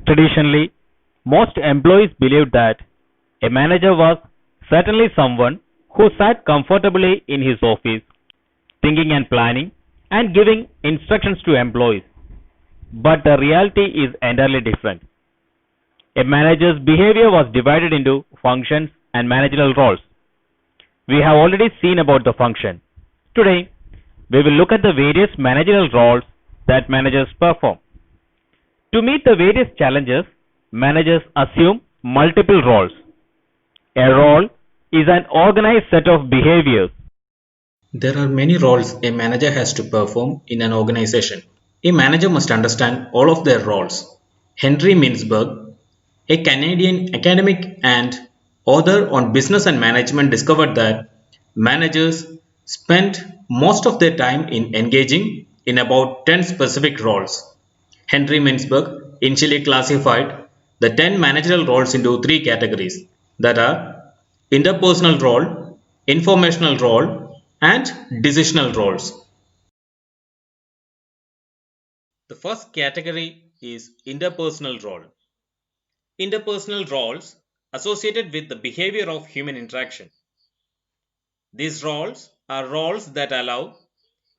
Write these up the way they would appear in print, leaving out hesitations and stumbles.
Traditionally, most employees believed that a manager was certainly someone who sat comfortably in his office, thinking and planning and giving instructions to employees. But the reality is entirely different. A manager's behavior was divided into functions and managerial roles. We have already seen about the function. Today, we will look at the various managerial roles that managers perform. To meet the various challenges, managers assume multiple roles. A role is an organized set of behaviors. There are many roles a manager has to perform in an organization. A manager must understand all of their roles. Henry Mintzberg, a Canadian academic and author on business and management, discovered that managers spend most of their time in engaging in about 10 specific roles. Henry Mintzberg initially classified the 10 managerial roles into three categories that are interpersonal role, informational role, and decisional roles. The first category is interpersonal role. Interpersonal roles associated with the behavior of human interaction. These roles are roles that allow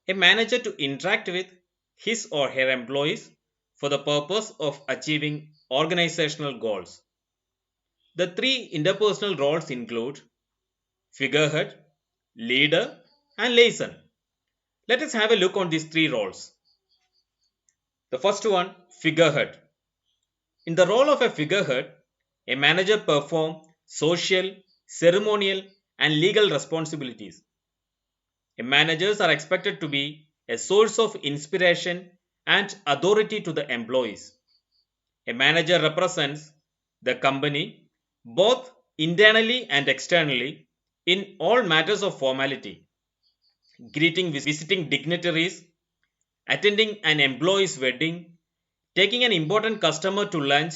a manager to interact with his or her employees for the purpose of achieving organizational goals. The three interpersonal roles include figurehead, leader, and liaison. Let us have a look on these three roles. The first one, figurehead. In the role of a figurehead, a manager performs social, ceremonial, and legal responsibilities. Managers are expected to be a source of inspiration and authority to the employees. A manager represents the company both internally and externally in all matters of formality. Greeting visiting dignitaries, attending an employee's wedding, taking an important customer to lunch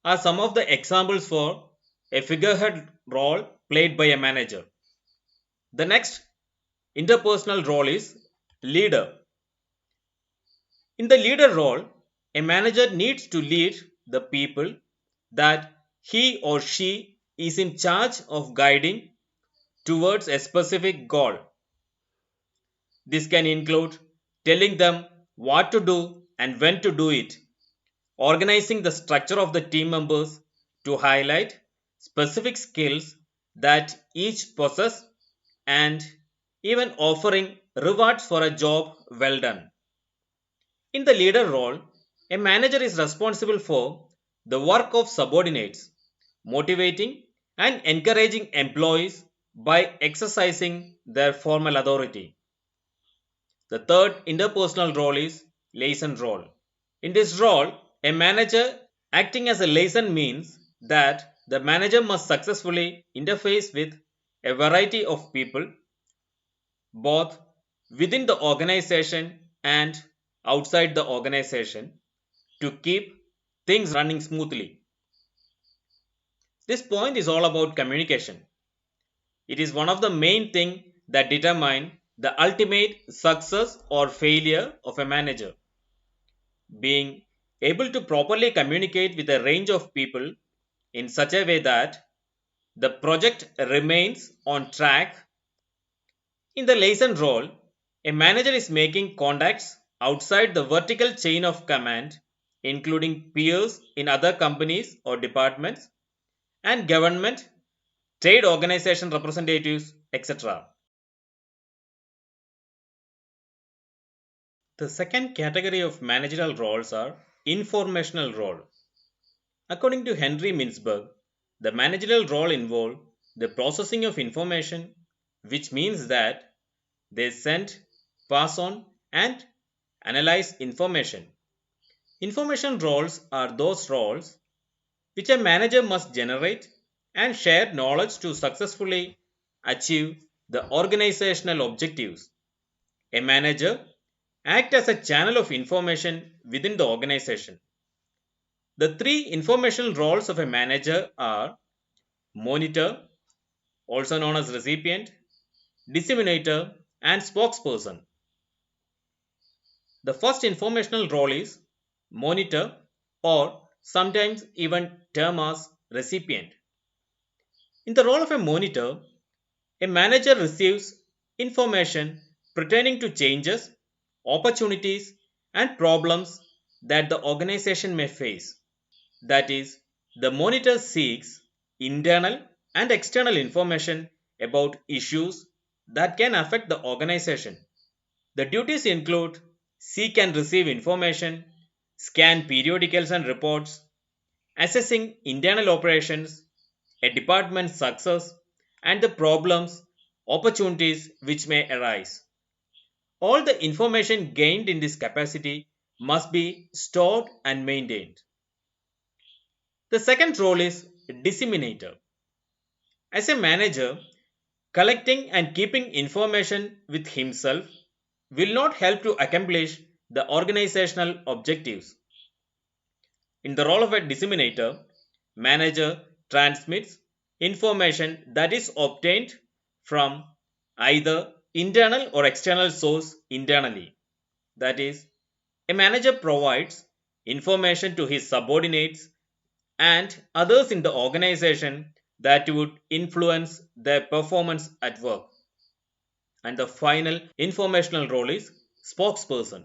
are some of the examples for a figurehead role played by a manager. The next interpersonal role is leader. In the leader role, a manager needs to lead the people that he or she is in charge of guiding towards a specific goal. This can include telling them what to do and when to do it, organizing the structure of the team members to highlight specific skills that each possess, and even offering rewards for a job well done. In the leader role, a manager is responsible for the work of subordinates, motivating and encouraging employees by exercising their formal authority. The third interpersonal role is liaison role. In this role, a manager acting as a liaison means that the manager must successfully interface with a variety of people, both within the organization and outside the organization, to keep things running smoothly. This point is all about communication. It is one of the main things that determine the ultimate success or failure of a manager. Being able to properly communicate with a range of people in such a way that the project remains on track. In the liaison role, a manager is making contacts outside the vertical chain of command, including peers in other companies or departments, and government, trade organization representatives, etc. The second category of managerial roles are informational role. According to Henry Mintzberg, the managerial role involves the processing of information, which means that they send, pass on, and analyze information. Information roles are those roles which a manager must generate and share knowledge to successfully achieve the organizational objectives. A manager acts as a channel of information within the organization. The three informational roles of a manager are monitor, also known as recipient, disseminator, and spokesperson. The first informational role is monitor or sometimes even termed as recipient. In the role of a monitor, a manager receives information pertaining to changes, opportunities, and problems that the organization may face. That is, the monitor seeks internal and external information about issues that can affect the organization. The duties include seek and receive information, scan periodicals and reports, assessing internal operations, a department's success, and the problems, opportunities which may arise. All the information gained in this capacity must be stored and maintained. The second role is disseminator. As a manager, collecting and keeping information with himself will not help to accomplish the organizational objectives. In the role of a disseminator, manager transmits information that is obtained from either internal or external source internally. That is, a manager provides information to his subordinates and others in the organization that would influence their performance at work. And the final informational role is spokesperson.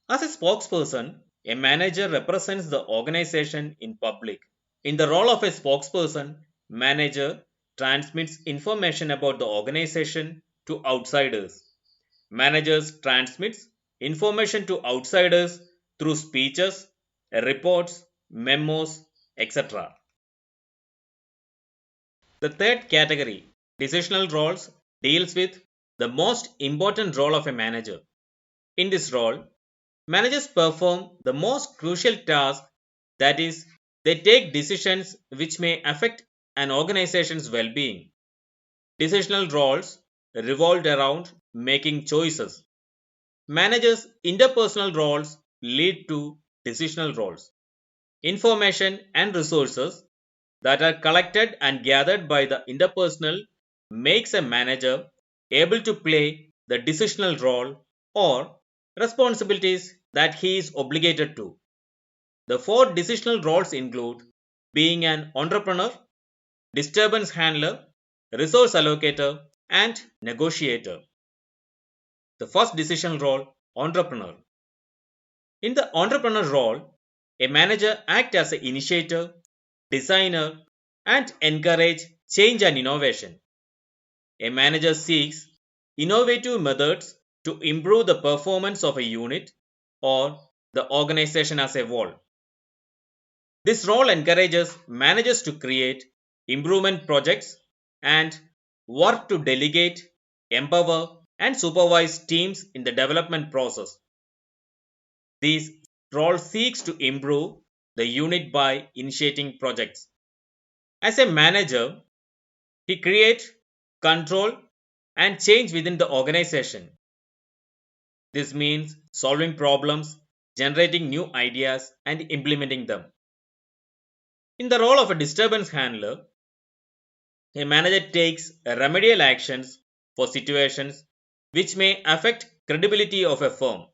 As a spokesperson, a manager represents the organization in public. In the role of a spokesperson, manager transmits information about the organization to outsiders. Managers transmits information to outsiders through speeches, reports, memos, etc. The third category, decisional roles, deals with the most important role of a manager. In this role, managers perform the most crucial task, that is, they take decisions which may affect an organization's well being. Decisional roles revolve around making choices. Managers' interpersonal roles lead to decisional roles. Information and resources that are collected and gathered by the interpersonal makes a manager able to play the decisional role or responsibilities that he is obligated to. The four decisional roles include being an entrepreneur, disturbance handler, resource allocator, and negotiator. The first decision role, entrepreneur. In the entrepreneur role, a manager acts as an initiator, designer, and encourage change and innovation. A manager seeks innovative methods to improve the performance of a unit or the organization as a whole. This role encourages managers to create improvement projects and work to delegate, empower, and supervise teams in the development process. This role seeks to improve the unit by initiating projects. As a manager, he creates control and change within the organization. This means solving problems, generating new ideas, and implementing them. In the role of a disturbance handler, a manager takes remedial actions for situations which may affect credibility of a firm.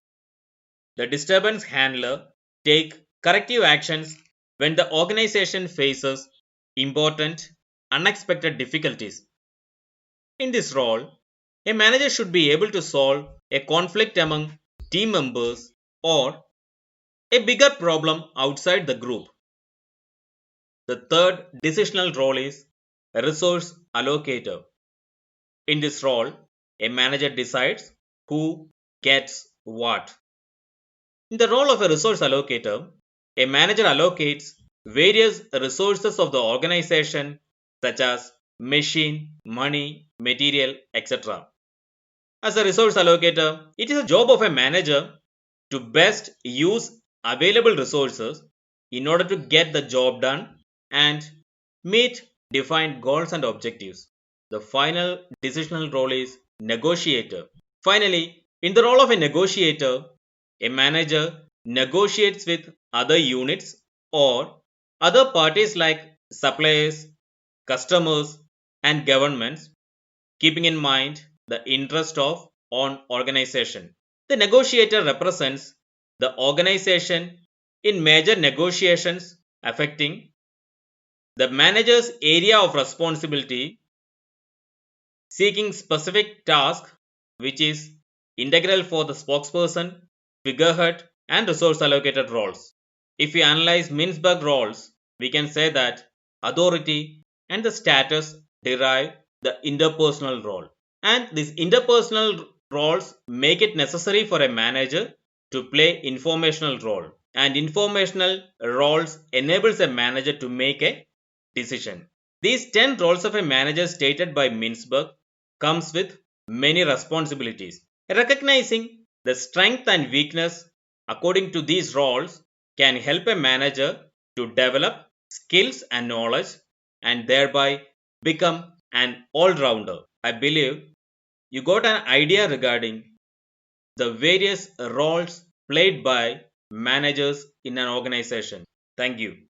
The disturbance handler takes corrective actions when the organization faces important, unexpected difficulties. In this role, a manager should be able to solve a conflict among team members or a bigger problem outside the group. The third decisional role is a resource allocator. In this role, a manager decides who gets what. In the role of a resource allocator, a manager allocates various resources of the organization such as machine, money, material, etc. As a resource allocator, it is a job of a manager to best use available resources in order to get the job done and meet defined goals and objectives. The final decisional role is negotiator. Finally, in the role of a negotiator, a manager negotiates with other units or other parties like suppliers, customers, and governments, keeping in mind the interest of an organization. The negotiator represents the organization in major negotiations affecting the manager's area of responsibility, seeking specific task which is integral for the spokesperson, figurehead, and resource allocated roles. If we analyze Mintzberg roles, we can say that authority and the status derive the interpersonal role. And these interpersonal roles make it necessary for a manager to play informational role. And informational roles enables a manager to make a decision. These 10 roles of a manager stated by Mintzberg comes with many responsibilities. Recognizing the strength and weakness according to these roles can help a manager to develop skills and knowledge and thereby become an all-rounder. I believe you got an idea regarding the various roles played by managers in an organization. Thank you.